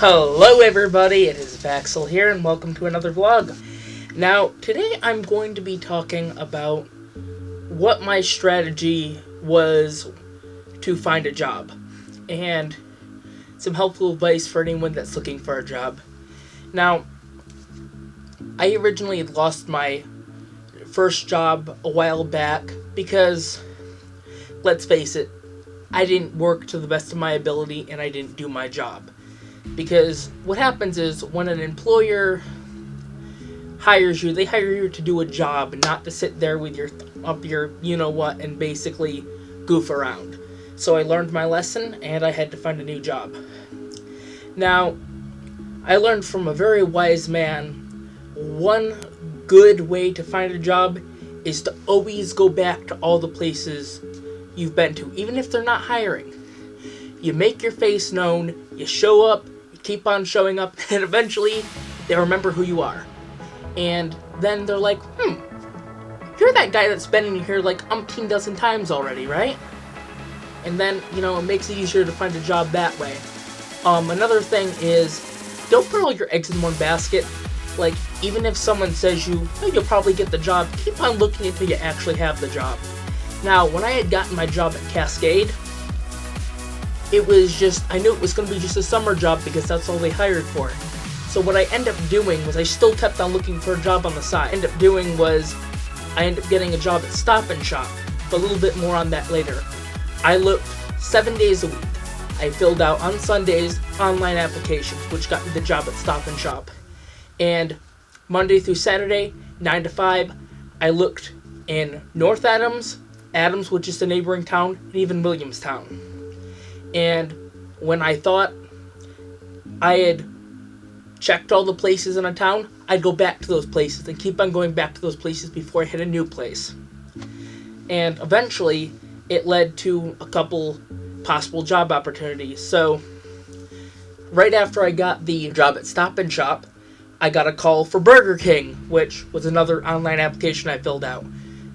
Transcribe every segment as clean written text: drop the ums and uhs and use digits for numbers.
Hello everybody, it is Vaxel here and welcome to another vlog. Now, today I'm going to be talking about what my strategy was to find a job and some helpful advice for anyone that's looking for a job. Now, I originally lost my first job a while back because, let's face it, I didn't work to the best of my ability and I didn't do my job. Because what happens is when an employer hires you, they hire you to do a job, not to sit there with your up your you-know-what and basically goof around. So I learned my lesson and I had to find a new job. Now, I learned from a very wise man, one good way to find a job is to always go back to all the places you've been to, even if they're not hiring. You make your face known, you show up, you keep on showing up, and eventually they remember who you are. And then they're like, you're that guy that's been in here like umpteen dozen times already, right? And then, it makes it easier to find a job that way. Another thing is, don't put all your eggs in one basket. Like, even if someone says you'll probably get the job, keep on looking until you actually have the job. Now, when I had gotten my job at Cascade, it was just, I knew it was going to be just a summer job because that's all they hired for. So what I ended up doing was I still kept on looking for a job on the side. I ended up getting a job at Stop & Shop, but a little bit more on that later. I looked 7 days a week. I filled out on Sundays online applications, which got me the job at Stop & Shop. And Monday through Saturday, 9 to 5, I looked in North Adams, which is the neighboring town, and even Williamstown. And when I thought I had checked all the places in a town, I'd go back to those places and keep on going back to those places before I hit a new place. And eventually, it led to a couple possible job opportunities. So, right after I got the job at Stop & Shop, I got a call for Burger King, which was another online application I filled out.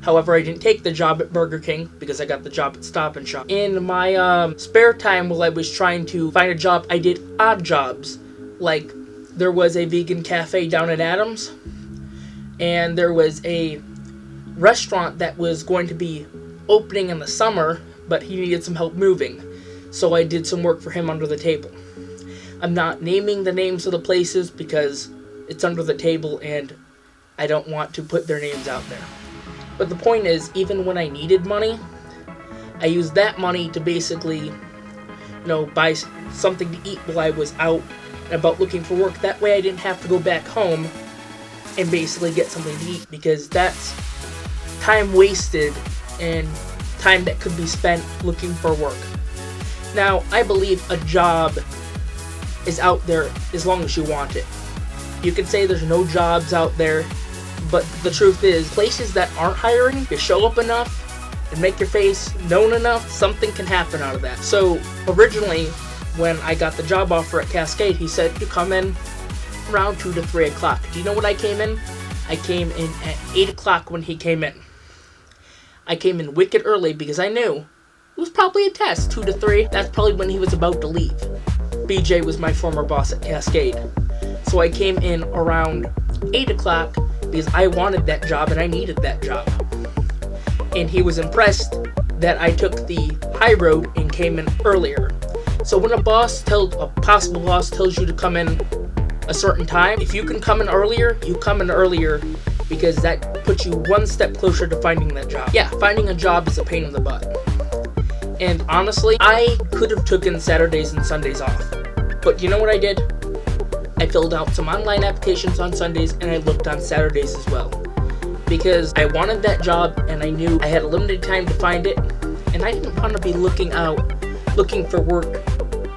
However, I didn't take the job at Burger King because I got the job at Stop & Shop. In my spare time while I was trying to find a job, I did odd jobs. Like, there was a vegan cafe down in Adams, and there was a restaurant that was going to be opening in the summer, but he needed some help moving. So I did some work for him under the table. I'm not naming the names of the places because it's under the table and I don't want to put their names out there. But the point is, even when I needed money, I used that money to basically, buy something to eat while I was out and about looking for work. That way I didn't have to go back home and basically get something to eat, because that's time wasted and time that could be spent looking for work. Now, I believe a job is out there as long as you want it. You can say there's no jobs out there, but the truth is, places that aren't hiring, you show up enough and make your face known enough, something can happen out of that. So originally, when I got the job offer at Cascade, he said you come in around 2 to 3 o'clock. Do you know when I came in? I came in at 8 o'clock when he came in. I came in wicked early because I knew it was probably a test, 2 to 3. That's probably when he was about to leave. BJ was my former boss at Cascade. So I came in around 8 o'clock because I wanted that job and I needed that job. And he was impressed that I took the high road and came in earlier. So when a possible boss tells you to come in a certain time, if you can come in earlier, you come in earlier, because that puts you one step closer to finding that job. Yeah, finding a job is a pain in the butt. And honestly, I could have taken Saturdays and Sundays off. But you know what I did? I filled out some online applications on Sundays and I looked on Saturdays as well. Because I wanted that job and I knew I had a limited time to find it, and I didn't want to be looking for work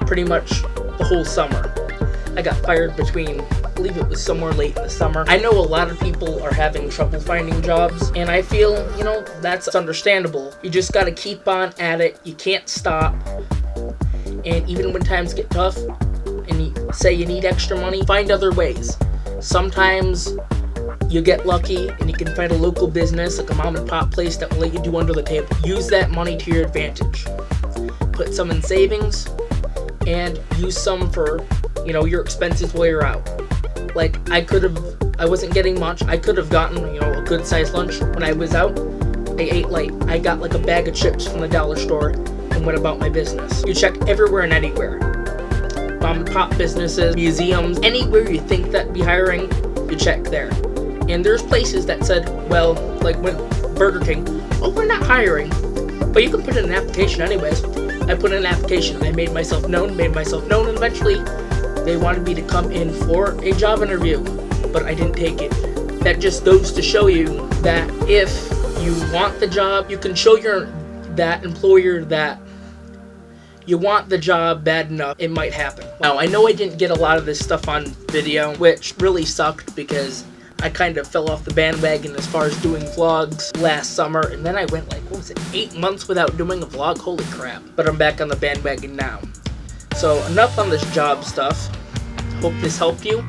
pretty much the whole summer. I got fired between, I believe it was somewhere late in the summer. I know a lot of people are having trouble finding jobs, and I feel, that's understandable. You just gotta keep on at it. You can't stop. And even when times get tough, and you say you need extra money, find other ways. Sometimes you get lucky and you can find a local business, like a mom and pop place, that will let you do under the table. Use that money to your advantage. Put some in savings and use some for you know, your expenses while you're out. Like, I wasn't getting much. I could have gotten, you know, a good sized lunch when I was out. I ate light. I got like a bag of chips from the dollar store and went about my business. You check everywhere and anywhere. Mom and pop businesses, museums, anywhere you think that'd be hiring, you check there. And there's places that said, well, like when Burger King, oh, we're not hiring, but you can put in an application anyways. I put in an application. I made myself known, and eventually they wanted me to come in for a job interview, but I didn't take it. That just goes to show you that if you want the job, you can show that employer that you want the job bad enough, it might happen. Now, I know I didn't get a lot of this stuff on video, which really sucked because I kind of fell off the bandwagon as far as doing vlogs last summer, and then I went like, what was it, 8 months without doing a vlog? Holy crap. But I'm back on the bandwagon now. So enough on this job stuff. Hope this helped you.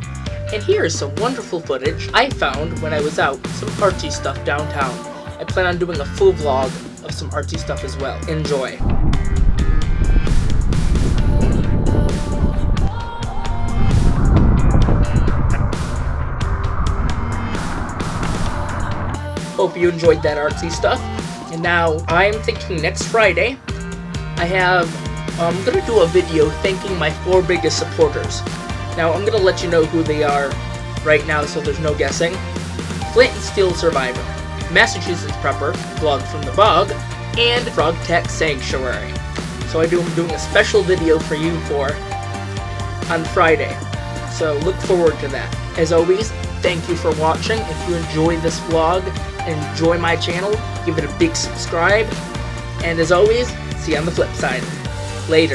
And here is some wonderful footage I found when I was out, some artsy stuff downtown. I plan on doing a full vlog of some artsy stuff as well. Enjoy. Hope you enjoyed that artsy stuff. And now I'm thinking next Friday I'm gonna do a video thanking my 4 biggest supporters. Now I'm gonna let you know who they are right now so there's no guessing. Flint and Steel Survivor, Massachusetts Prepper, Vlog from the Bog, and Frog Tech Sanctuary. So I'm doing a special video for you on Friday. So look forward to that. As always, thank you for watching. If you enjoy this vlog and enjoy my channel, give it a big subscribe. And as always, see you on the flip side. Later.